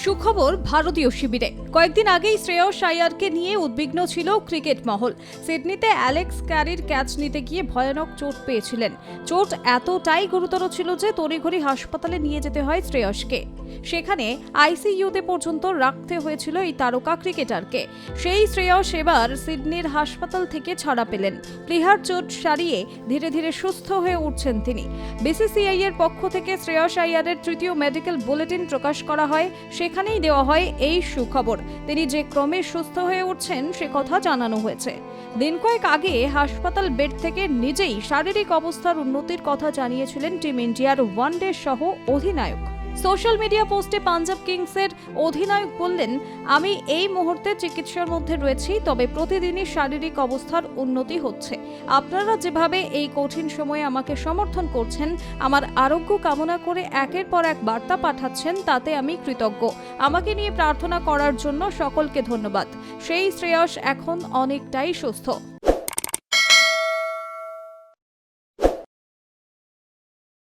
সুখবর ভারতীয় শিবিরে। কয়েকদিন আগেই শ্রেয়স আইয়ারকে নিয়ে উদ্বিগ্ন ছিল ক্রিকেট মহল। সিডনিতে অ্যালেক্স ক্যারির ক্যাচ নিতে গিয়ে ভয়ানক চোট পেয়েছিলেন। চোট এতটাই গুরুতর ছিল যে তড়িঘড়ি হাসপাতালে নিয়ে যেতে হয় শ্রেয়সকে। সেখানে আইসিইউতে পর্যন্ত রাখতে হয়েছিল এই তারকা ক্রিকেটারকে। সেই শ্রেয়স এবার সিডনির হাসপাতাল থেকে ছাড়া পেলেন। প্লিহার চোট সারিয়ে ধীরে ধীরে সুস্থ হয়ে উঠছেন তিনি। বিসিসিআই এর পক্ষ থেকে শ্রেয়স আইয়ারের তৃতীয় মেডিকেল বুলেটিন প্রকাশ করা হয়। সেখানেই দেওয়া হয় এই সুখবর। তিনি যে ক্রমে সুস্থ হয়ে উঠছেন সে কথা জানানো হয়েছে। দিন কয়েক আগে হাসপাতাল বেড থেকে নিজেই শারীরিক অবস্থার উন্নতির কথা জানিয়েছিলেন টিম ইন্ডিয়ার ওয়ানডে সহ অধিনায়ক। সোশ্যাল মিডিয়া পোস্টে পাঞ্জাব কিংসের অধিনায়ক বললেন, আমি এই মুহূর্তে চিকিৎসার মধ্যে রয়েছি, তবে প্রতিদিনই শারীরিক অবস্থার উন্নতি হচ্ছে। আপনারা যেভাবে এই কঠিন সময়ে আমাকে সমর্থন করছেন, আমার আরোগ্য কামনা করে একের পর এক বার্তা পাঠাচ্ছেন, তাতে আমি কৃতজ্ঞ। আমাকে নিয়ে প্রার্থনা করার জন্য সকলকে ধন্যবাদ। সেই শ্রেয়স এখন অনেকটাই সুস্থ।